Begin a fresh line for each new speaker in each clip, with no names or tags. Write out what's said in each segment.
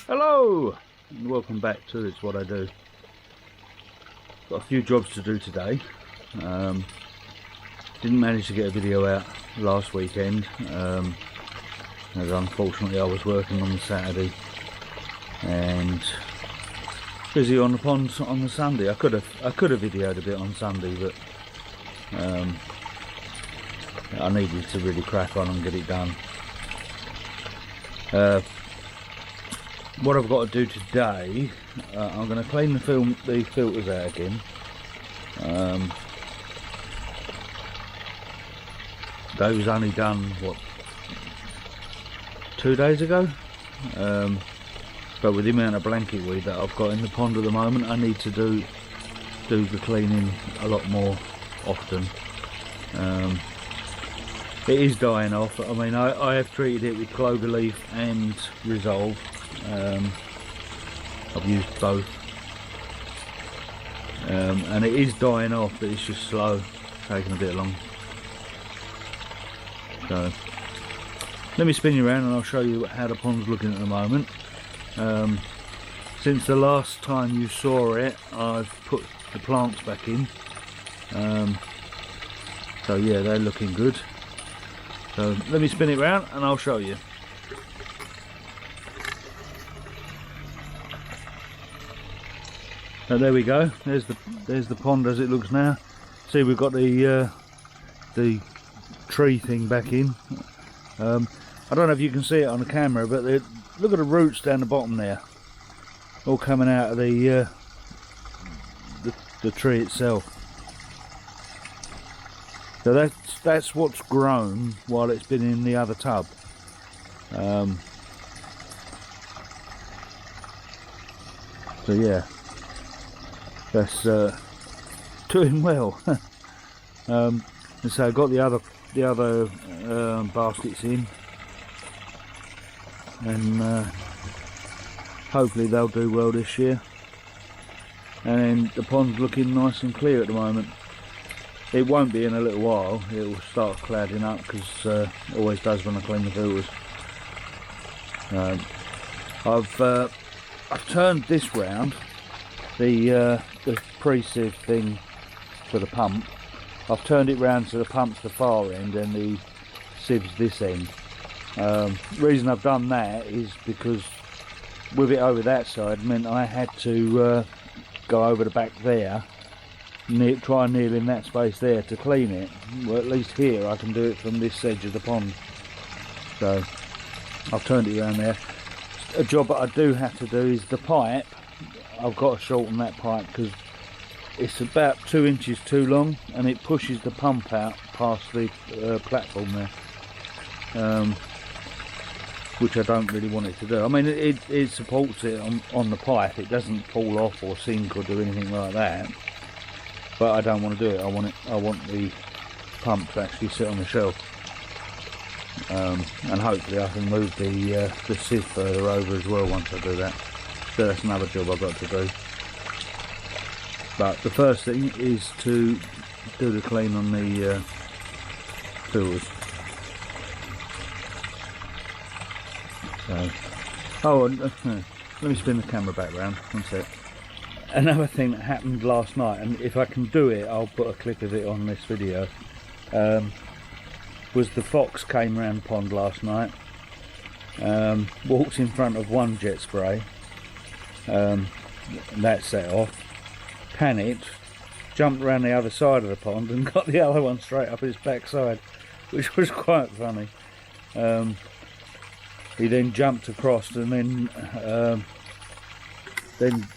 Hello and welcome back to It's What I Do. Got a few jobs to do today. Didn't manage to get a video out last weekend as unfortunately I was working on the Saturday and busy on the pond on the Sunday. I could have videoed a bit on Sunday, but I needed to really crack on and get it done. What I've got to do today, I'm going to clean the filters out again. Those was only done, what, 2 days ago? But with the amount of blanket weed that I've got in the pond at the moment, I need to do the cleaning a lot more often. It is dying off. I mean, I have treated it with clover leaf and Resolve. I've used both, and it is dying off, but it's just slow, taking a bit long. So let me spin you around and I'll show you how the pond's looking at the moment. Since the last time you saw it, I've put the plants back in, so yeah, they're looking good. So let me spin it around and I'll show you. So there we go. There's the pond as it looks now. See, we've got the tree thing back in. I don't know if you can see it on the camera, but look at the roots down the bottom there, all coming out of the tree itself. So that's what's grown while it's been in the other tub. So yeah. That's doing well. And so I got the other baskets in, and hopefully they'll do well this year. And the pond's looking nice and clear at the moment. It won't be in a little while. It will start clouding up, because it always does when I clean the filters. I've turned this round. The pre-sieve thing for the pump, I've turned it round so the pump's the far end and the sieve's this end. The reason I've done that is because with it over that side meant I had to go over the back there, try and kneel in that space there to clean it. Well, at least here I can do it from this edge of the pond. So I've turned it around there. A job that I do have to do is the pipe. I've got to shorten that pipe because it's about 2 inches too long and it pushes the pump out past the platform there, which I don't really want it to do. I mean, it supports it on the pipe. It doesn't fall off or sink or do anything like that, but I don't want to do it. I want the pump to actually sit on the shelf, and hopefully I can move the sieve further over as well once I do that. So that's another job I've got to do. But the first thing is to do the clean on the filters. So, let me spin the camera back round. One sec. Another thing that happened last night, and if I can do it, I'll put a clip of it on this video. Was the fox came round the pond last night, walked in front of one jet spray. That set off, panicked, jumped around the other side of the pond and got the other one straight up his backside, which was quite funny. He then jumped across, and then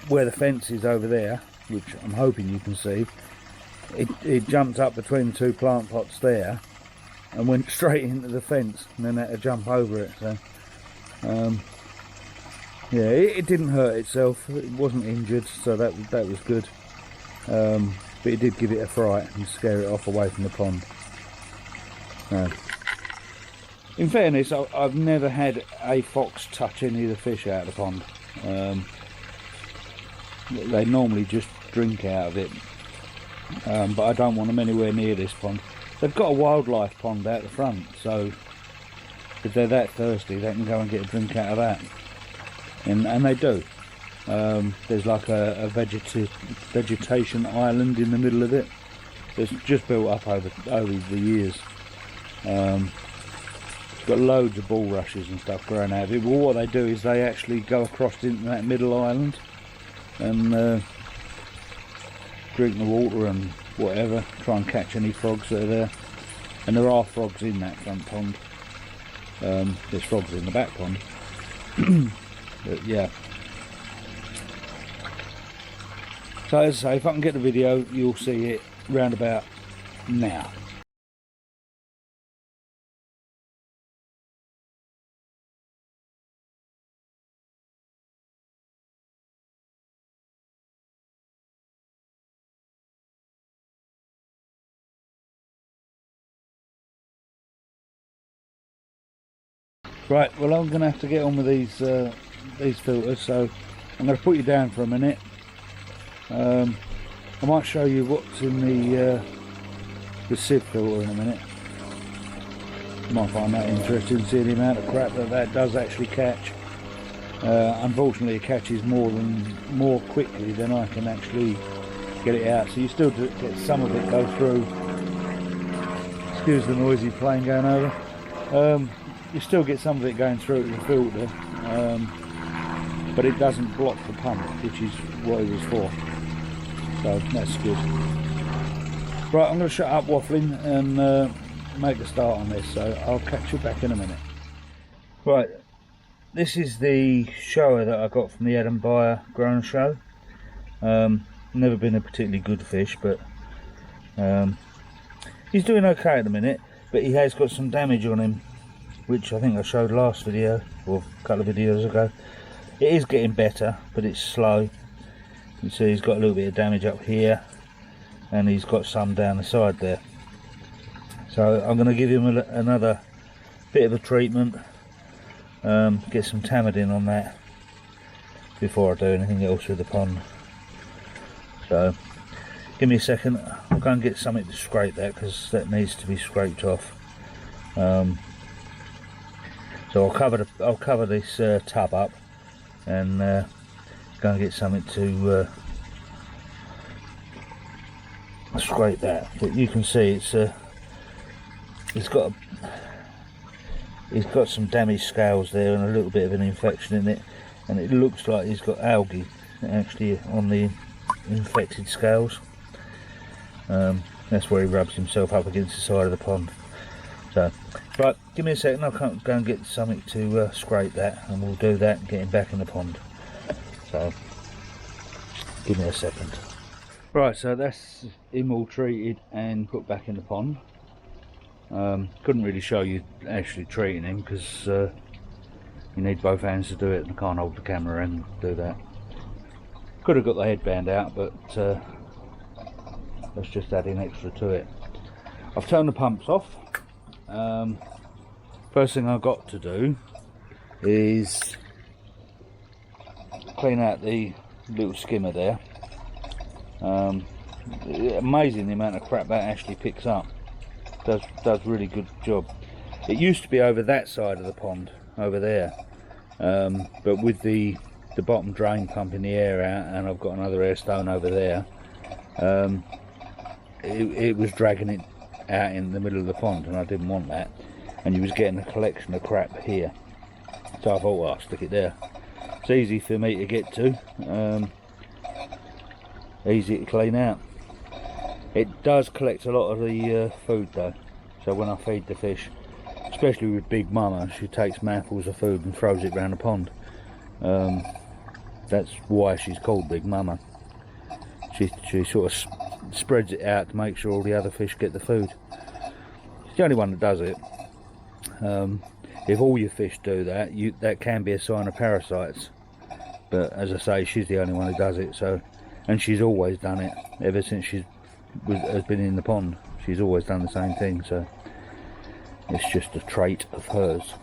where the fence is over there, which I'm hoping you can see, it jumped up between the two plant pots there and went straight into the fence, and then had to jump over it. So yeah, it didn't hurt itself. It wasn't injured, so that was good. But it did give it a fright and scare it off away from the pond. In fairness, I've never had a fox touch any of the fish out of the pond. They normally just drink out of it, but I don't want them anywhere near this pond. They've got a wildlife pond out the front, so if they're that thirsty, they can go and get a drink out of that. and they do. There's like a vegetation island in the middle of it. It's just built up over the years. It's got loads of bulrushes and stuff growing out of it. But what they do is they actually go across into that middle island and drink the water and whatever, try and catch any frogs that are there. And there are frogs in that front pond. There's frogs in the back pond. But yeah. So as I say, if I can get the video, you'll see it round about now. Right, well I'm going to have to get on with these filters, so I'm going to put you down for a minute. I might show you what's in the sieve filter in a minute. You might find that interesting, seeing the amount of crap that does actually catch. Unfortunately it catches more quickly than I can actually get it out, so you still get some of it go through. Excuse the noisy plane going over. You still get some of it going through the filter, but it doesn't block the pump, which is what it was for. So that's good. Right, I'm going to shut up waffling and make a start on this, so I'll catch you back in a minute. Right, this is the shower that I got from the Adam Beyer Grown Show. Never been a particularly good fish, but he's doing okay at the minute, but he has got some damage on him, which I think I showed last video, or a couple of videos ago. It is getting better, but it's slow. You can see he's got a little bit of damage up here, and he's got some down the side there. So I'm going to give him another bit of a treatment, get some Tamidin on that before I do anything else with the pond. So give me a second, I'll go and get something to scrape that, because that needs to be scraped off. So I'll cover this tub up and go and get something to scrape that. But you can see it's got some damaged scales there and a little bit of an infection in it, and it looks like he's got algae actually on the infected scales. That's where he rubs himself up against the side of the pond. So, right, give me a second, I'll go and get something to scrape that, and we'll do that and get him back in the pond. So, give me a second. Right, so that's him all treated and put back in the pond. Couldn't really show you actually treating him, because you need both hands to do it, and I can't hold the camera and do that. Could have got the headband out, but that's just adding extra to it. I've turned the pumps off. First thing I've got to do is clean out the little skimmer there. Amazing the amount of crap that actually picks up. Does really good job. It used to be over that side of the pond, over there, but with the bottom drain pumping the air out, and I've got another air stone over there, it was dragging it out in the middle of the pond, and I didn't want that, and you was getting a collection of crap here, so I thought, well, I'll stick it there. It's easy for me to get to, easy to clean out. It does collect a lot of the food though, so when I feed the fish, especially with Big Mama, she takes mouthfuls of food and throws it around the pond. That's why she's called Big Mama. She sort of spreads it out to make sure all the other fish get the food. She's the only one that does it. If all your fish do that, that can be a sign of parasites. But as I say, she's the only one who does it. So, and she's always done it ever since she has been in the pond. She's always done the same thing. So it's just a trait of hers.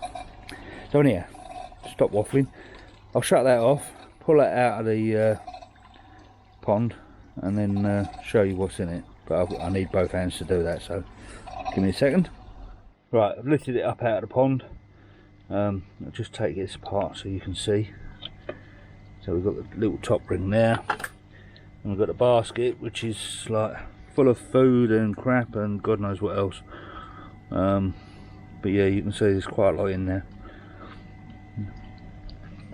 So anyhow, stop waffling. I'll shut that off, pull that out of the pond, and then show you what's in it. But I need both hands to do that, so give me a second. Right, I've lifted it up out of the pond. I'll just take this apart so you can see. So we've got the little top ring there, and we've got the basket, which is like full of food and crap and God knows what else. But yeah, you can see there's quite a lot in there.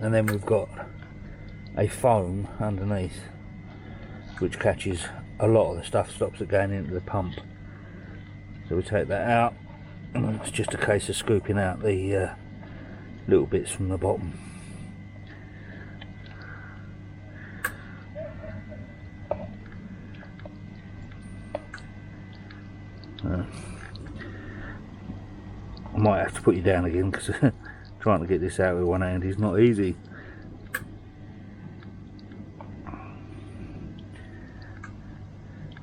And then we've got a foam underneath, which catches a lot of the stuff, stops it going into the pump. So we take that out, and it's just a case of scooping out the little bits from the bottom. I might have to put you down again because trying to get this out with one hand is not easy.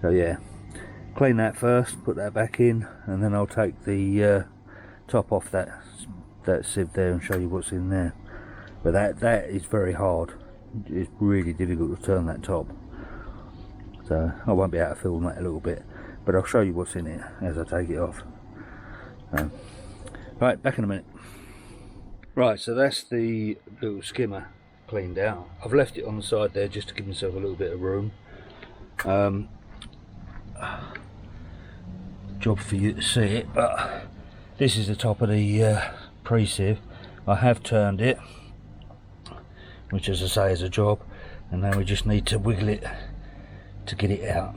So yeah, clean that first, put that back in, and then I'll take the top off that sieve there and show you what's in there. But that is very hard. It's really difficult to turn that top. So I won't be able to film that a little bit, but I'll show you what's in it as I take it off. Right, back in a minute. Right, so that's the little skimmer cleaned out. I've left it on the side there just to give myself a little bit of room. Job for you to see it, but this is the top of the pre-sieve. I have turned it, which as I say is a job, and now we just need to wiggle it to get it out.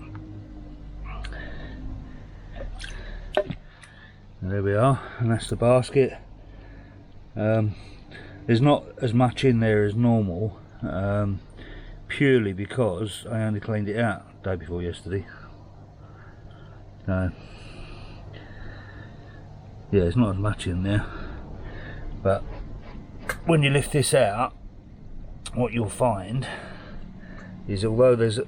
And there we are, and that's the basket. There's not as much in there as normal, purely because I only cleaned it out the day before yesterday. So yeah, there's not as much in there, but when you lift this out, what you'll find is, although there's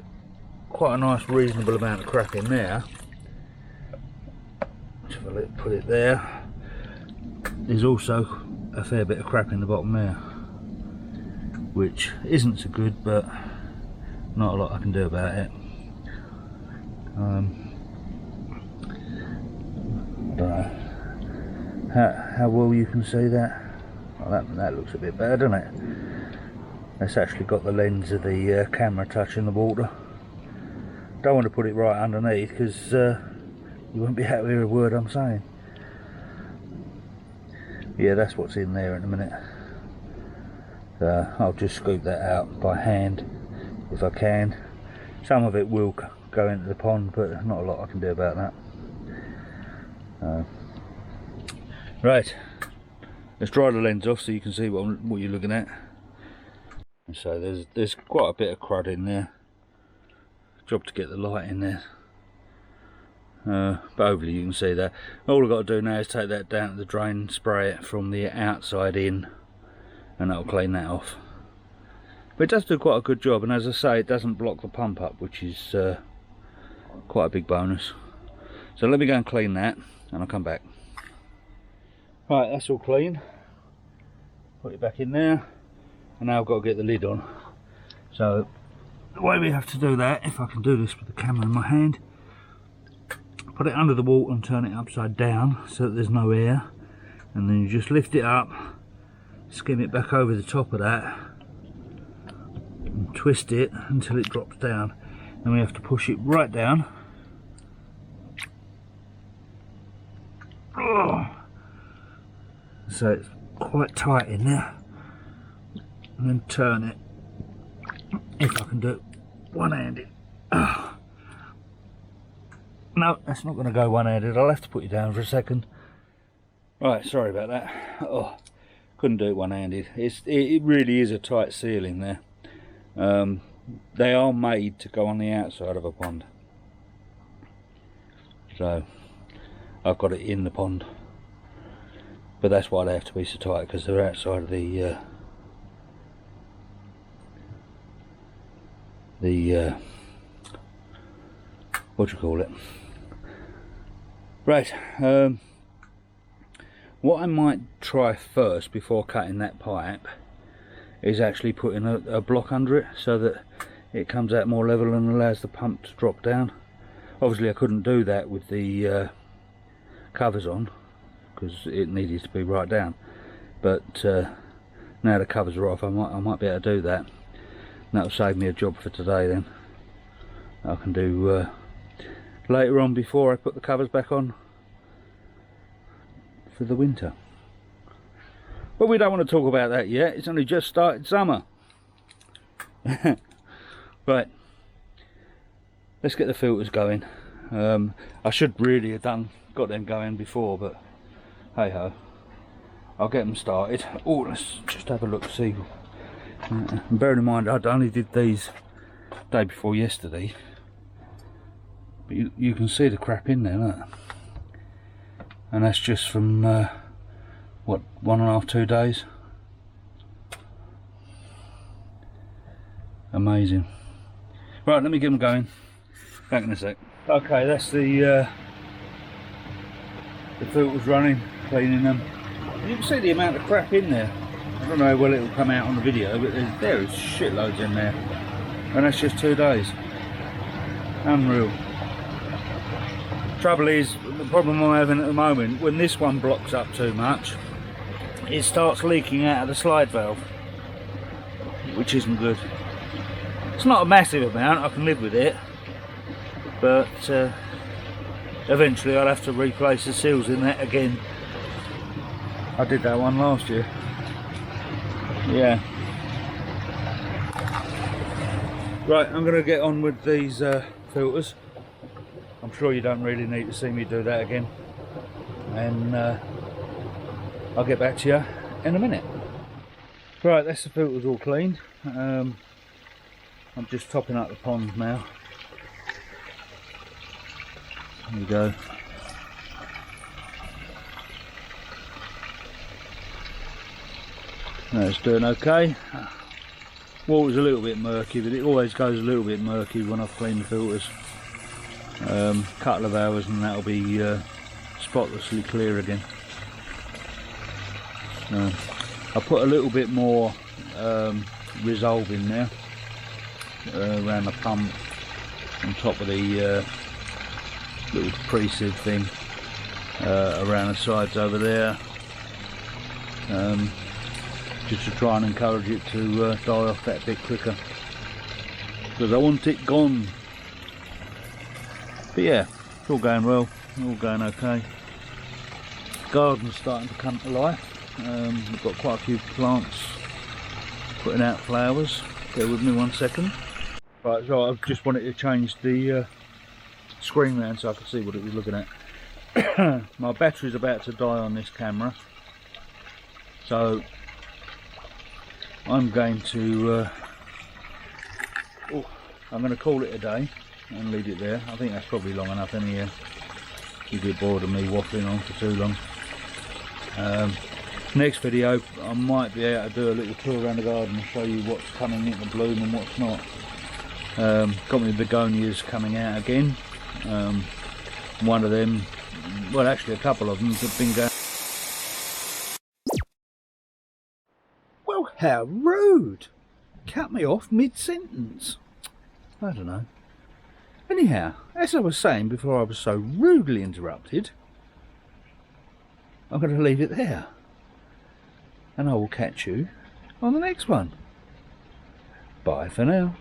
quite a nice reasonable amount of crap in there, if I put it there, there's also a fair bit of crap in the bottom there, which isn't so good, but not a lot I can do about it. I don't know how well you can see that. Well, that looks a bit better, doesn't it? It's actually got the lens of the camera touching the water. Don't want to put it right underneath because you won't be able to hear a word I'm saying. Yeah, that's what's in there in a minute. I'll just scoop that out by hand if I can. Some of it will go into the pond, but not a lot I can do about that. Right, let's dry the lens off so you can see what you're looking at. So there's quite a bit of crud in there. Job to get the light in there. But hopefully you can see that. All I've got to do now is take that down to the drain, spray it from the outside in, and that'll clean that off. But it does do quite a good job, and as I say, it doesn't block the pump up, which is quite a big bonus. So let me go and clean that, and I'll come back. Right, that's all clean. Put it back in there, and now I've got to get the lid on. So the way we have to do that, if I can do this with the camera in my hand, put it under the water and turn it upside down so that there's no air, and then you just lift it up, skim it back over the top of that, and twist it until it drops down. Then we have to push it right down. So it's quite tight in there, and then turn it, if I can do it one-handed. No, that's not going to go one-handed. I'll have to put you down for a second. Right, sorry about that. Oh, couldn't do it one-handed. It really is a tight seal in there. They are made to go on the outside of a pond, so I've got it in the pond. But that's why they have to be so tight, because they're outside of the what do you call it? Right, what I might try first before cutting that pipe is actually putting a block under it so that it comes out more level and allows the pump to drop down. Obviously I couldn't do that with the covers on because it needed to be right down, but now the covers are off, I might be able to do that. That'll save me a job for today then. I can do later on before I put the covers back on for the winter. But we don't want to talk about that yet. It's only just started summer. Right, let's get the filters going. I should really have got them going before, but hey ho, I'll get them started. Oh, let's just have a look, see. And bearing in mind I only did these day before yesterday, but you can see the crap in there, look. And that's just from what, 1.5 to 2 days. Amazing. Right, let me get them going. Back in a sec. Okay, that's the filters running, cleaning them. You can see the amount of crap in there. I don't know how well it will come out on the video, but there is shitloads in there. And that's just 2 days. Unreal. Trouble is, the problem I'm having at the moment, when this one blocks up too much, it starts leaking out of the slide valve, which isn't good. It's not a massive amount, I can live with it, but eventually I'll have to replace the seals in that again. I did that one last year. Yeah. Right, I'm going to get on with these filters. I'm sure you don't really need to see me do that again. And I'll get back to you in a minute. Right, that's the filters all cleaned. I'm just topping up the pond now. There we go. That's doing okay. Water's a little bit murky, but it always goes a little bit murky when I've cleaned the filters. Couple of hours and that'll be spotlessly clear again. So I put a little bit more Resolve in there around the pump, on top of the little pre-sieve thing, around the sides over there, just to try and encourage it to die off that bit quicker, because I want it gone. But yeah, it's all going well, all going okay. Garden's starting to come to life. We've got quite a few plants putting out flowers. Bear with me 1 second. Right, so I've just wanted to change the screen round so I could see what it was looking at. My battery's about to die on this camera, so I'm going to call it a day and leave it there. I think that's probably long enough anyhow. You get bored of me waffling on for too long. Next video I might be able to do a little tour around the garden and show you what's coming into bloom and what's not. Got my begonias coming out again. One of them, well actually a couple of them have been going. Well, how rude! Cut me off mid-sentence. I don't know. Anyhow, as I was saying before I was so rudely interrupted, I'm going to leave it there. And I will catch you on the next one. Bye for now.